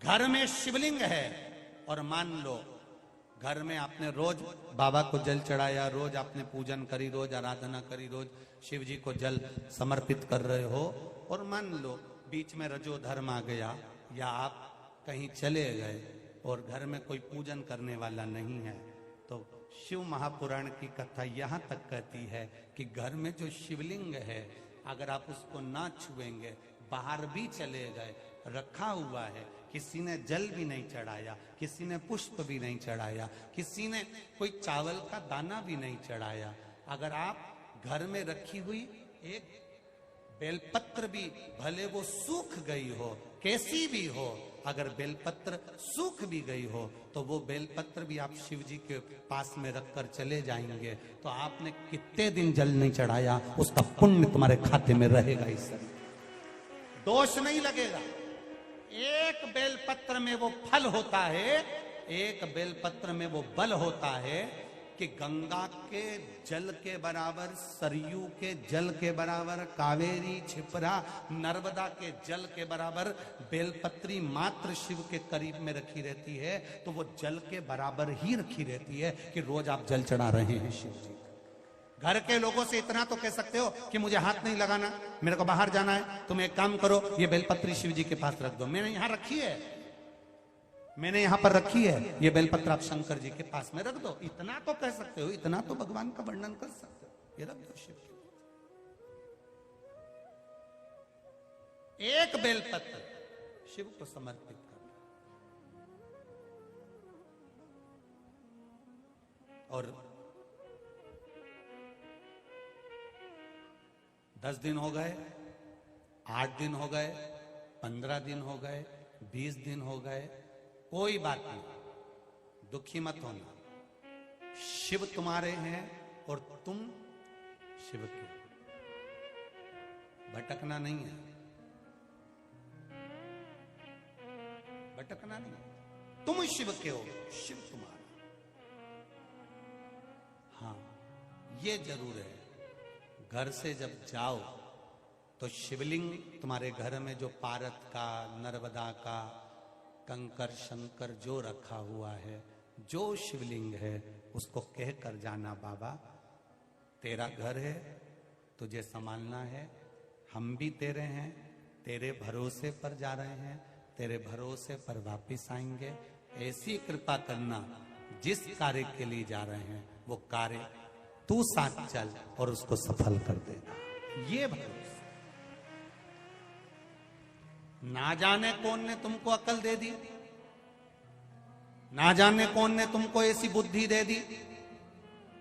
घर में शिवलिंग है और मान लो घर में आपने रोज बाबा को जल चढ़ाया, रोज आपने पूजन करी, रोज आराधना करी, रोज शिव जी को जल समर्पित कर रहे हो, और मान लो बीच में रजो धर्म आ गया या आप कहीं चले गए और घर में कोई पूजन करने वाला नहीं है, तो शिव महापुराण की कथा यहां तक कहती है कि घर में जो शिवलिंग है अगर आप उसको ना छुएंगे, बाहर भी चले गए, रखा हुआ है, किसी ने जल भी नहीं चढ़ाया, किसी ने पुष्प भी नहीं चढ़ाया, किसी ने कोई चावल का दाना भी नहीं चढ़ाया, अगर आप घर में रखी हुई एक बेलपत्र भी भले वो सूख गई हो, कैसी भी हो, अगर बेलपत्र सूख भी गई हो तो वो बेलपत्र भी आप शिव जी के पास में रखकर चले जाएंगे तो आपने कितने दिन जल नहीं चढ़ाया उसका पुण्य तुम्हारे खाते में रहेगा, इस दोष नहीं लगेगा। एक बेलपत्र में वो फल होता है, एक बेलपत्र में वो बल होता है कि गंगा के जल के बराबर, सरयू के जल के बराबर, कावेरी, छिपरा, नर्मदा के जल के बराबर बेलपत्री मात्र शिव के करीब में रखी रहती है, तो वो जल के बराबर ही रखी रहती है कि रोज आप जल चढ़ा रहे हैं शिव जी। घर के लोगों से इतना तो कह सकते हो कि मुझे हाथ नहीं लगाना, मेरे को बाहर जाना है, तुम एक काम करो, ये बेलपत्री शिव जी के पास रख दो, मैंने यहां रखी है, मैंने यहां पर रखी है, ये बेलपत्र आप शंकर जी के पास में रख दो, इतना तो कह सकते हो, इतना तो भगवान का वर्णन कर सकते हो, ये रख दो शिव जी। एक बेलपत्र शिव को समर्पित करना। और 10 दिन हो गए, 8 दिन हो गए, 15 दिन हो गए, 20 दिन हो गए, कोई बात नहीं, दुखी मत होना, शिव तुम्हारे हैं और तुम शिव के, भटकना नहीं है, भटकना नहीं है, तुम शिव के हो, शिव तुम्हारा। हाँ ये जरूर है, घर से जब जाओ तो शिवलिंग तुम्हारे घर में जो पारत का, नर्मदा का, कंकर शंकर जो रखा हुआ है, जो शिवलिंग है उसको कह कर जाना, बाबा तेरा घर है, तुझे संभालना है, हम भी तेरे हैं, तेरे भरोसे पर जा रहे हैं, तेरे भरोसे पर वापिस आएंगे, ऐसी कृपा करना जिस कार्य के लिए जा रहे हैं वो कार्य तू साथ चल और उसको सफल कर देना, ये भरोसा। ना जाने कौन ने तुमको अकल दे दी, ना जाने कौन ने तुमको ऐसी बुद्धि दे दी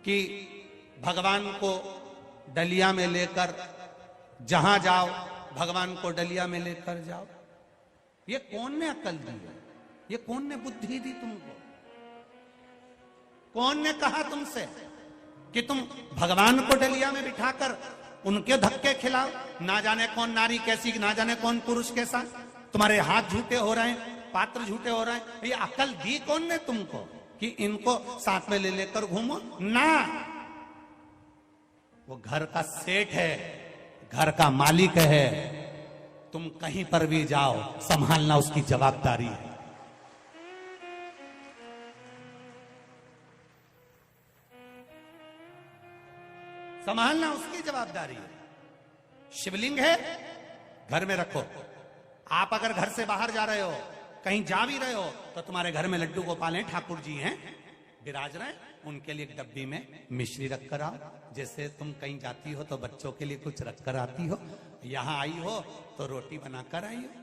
कि भगवान को डलिया में लेकर जहां जाओ भगवान को डलिया में लेकर जाओ, ये कौन ने अकल दी है, ये कौन ने बुद्धि दी तुमको, कौन ने कहा तुमसे कि तुम भगवान को डलिया में बिठाकर उनके धक्के खिलाओ, ना जाने कौन नारी कैसी, ना जाने कौन पुरुष कैसा, तुम्हारे हाथ झूठे हो रहे हैं, पात्र झूठे हो रहे हैं, ये अकल दी कौन ने तुमको कि इनको साथ में ले लेकर घूमो ना। वो घर का सेठ है, घर का मालिक है, तुम कहीं पर भी जाओ संभालना उसकी जवाबदारी है। संभालना उसकी जवाबदारी है। शिवलिंग है घर में रखो, आप अगर घर से बाहर जा रहे हो, कहीं जा भी रहे हो, तो तुम्हारे घर में लड्डू गोपाल हैं, ठाकुर जी हैं, विराज रहे, उनके लिए एक डब्बी में मिश्री रख कर आओ, जैसे तुम कहीं जाती हो तो बच्चों के लिए कुछ रख कर आती हो, यहां आई हो तो रोटी बनाकर आई हो,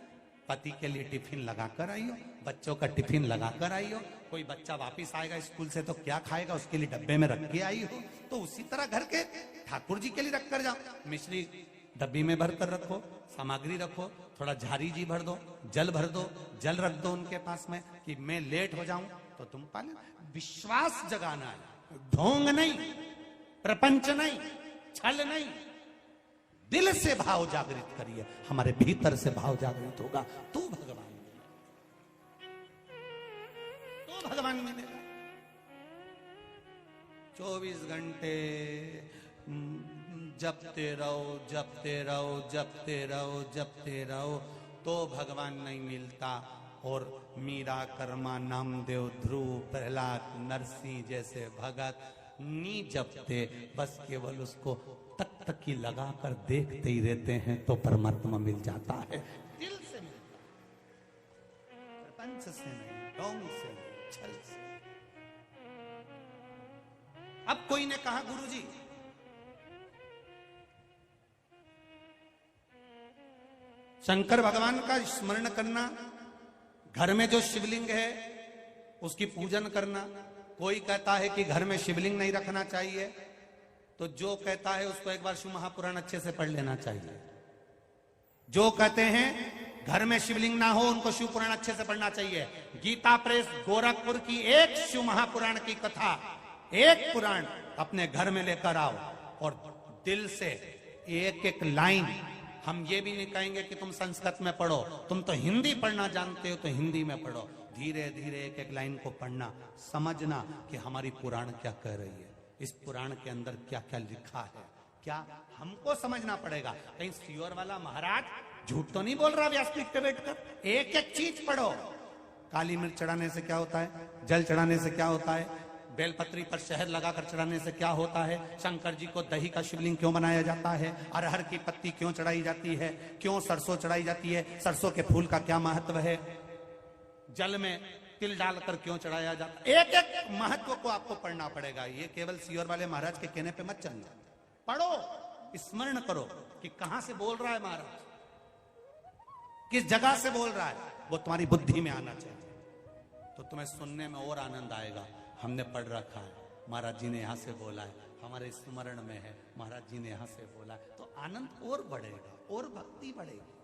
पति के लिए टिफिन लगाकर आई हो, बच्चों का टिफिन लगाकर आई हो, कोई बच्चा वापिस आएगा स्कूल से तो क्या खाएगा उसके लिए डब्बे में रख के आई हो, तो उसी तरह घर के ठाकुर जी के लिए रख कर जाओ, मिश्री डब्बी में भर कर रखो, सामग्री रखो, थोड़ा झारी जी भर दो, जल भर दो, जल रख दो उनके पास में कि मैं लेट हो जाऊं तो तुम पाले। विश्वास जगाना है, ढोंग नहीं, प्रपंच नहीं, छल नहीं, दिल से भाव जागृत करिए, हमारे भीतर से भाव जागृत होगा तो भगवान मिलेगा, तो भगवान मिलेगा। 24 घंटे जपते रहो, जपते रहो, जपते रहो, जपते रहो, तो भगवान नहीं मिलता। और मीरा, कर्मा, नामदेव, ध्रुव, प्रहलाद, नरसिंह जैसे भगत नी जपते, बस केवल उसको तकतकी लगाकर देखते ही रहते हैं तो परमात्मा मिल जाता है। दिल से मिलता है, प्रपंच से नहीं, ढोंग से नहीं, छल से। अब कोई ने कहा गुरुजी शंकर भगवान का स्मरण करना, घर में जो शिवलिंग है उसकी पूजन करना। कोई कहता है कि घर में शिवलिंग नहीं रखना चाहिए, तो जो कहता है उसको एक बार शिव महापुराण अच्छे से पढ़ लेना चाहिए। जो कहते हैं घर में शिवलिंग ना हो उनको शिव पुराण अच्छे से पढ़ना चाहिए। गीता प्रेस गोरखपुर की एक शिव महापुराण की कथा, एक पुराण अपने घर में लेकर आओ और दिल से एक एक लाइन। हम ये भी नहीं कहेंगे कि तुम संस्कृत में पढ़ो, तुम तो हिंदी पढ़ना जानते हो तो हिंदी में पढ़ो। धीरे धीरे एक एक लाइन को पढ़ना, समझना कि हमारी पुराण क्या कह रही है, इस पुराण के अंदर क्या क्या लिखा है, क्या हमको समझना पड़ेगा। कहीं सियोर वाला महाराज झूठ तो नहीं बोल रहा व्यासपीठ पे बैठकर। एक एक चीज पढ़ो। काली मिर्च चढ़ाने से क्या होता है, जल चढ़ाने से क्या होता है, बेलपत्री पर शहद लगाकर चढ़ाने से क्या होता है, शंकर जी को दही का शिवलिंग क्यों बनाया जाता है, अरहर की पत्ती क्यों चढ़ाई जाती है, क्यों सरसों चढ़ाई जाती है, सरसों के फूल का क्या महत्व है, जल में तिल डालकर क्यों चढ़ाया जाता है। एक एक महत्व को आपको पढ़ना पड़ेगा। ये केवल सियोर वाले महाराज के कहने पे मत चलना, पढ़ो, स्मरण करो कि कहां से बोल रहा है महाराज, किस जगह से बोल रहा है, वो तुम्हारी बुद्धि में आना चाहिए, तो तुम्हें सुनने में और आनंद आएगा। हमने पढ़ रखा है, महाराज जी ने यहां से बोला है, हमारे स्मरण में है, महाराज जी ने यहां से बोला है, तो आनंद और बढ़ेगा और भक्ति बढ़ेगी।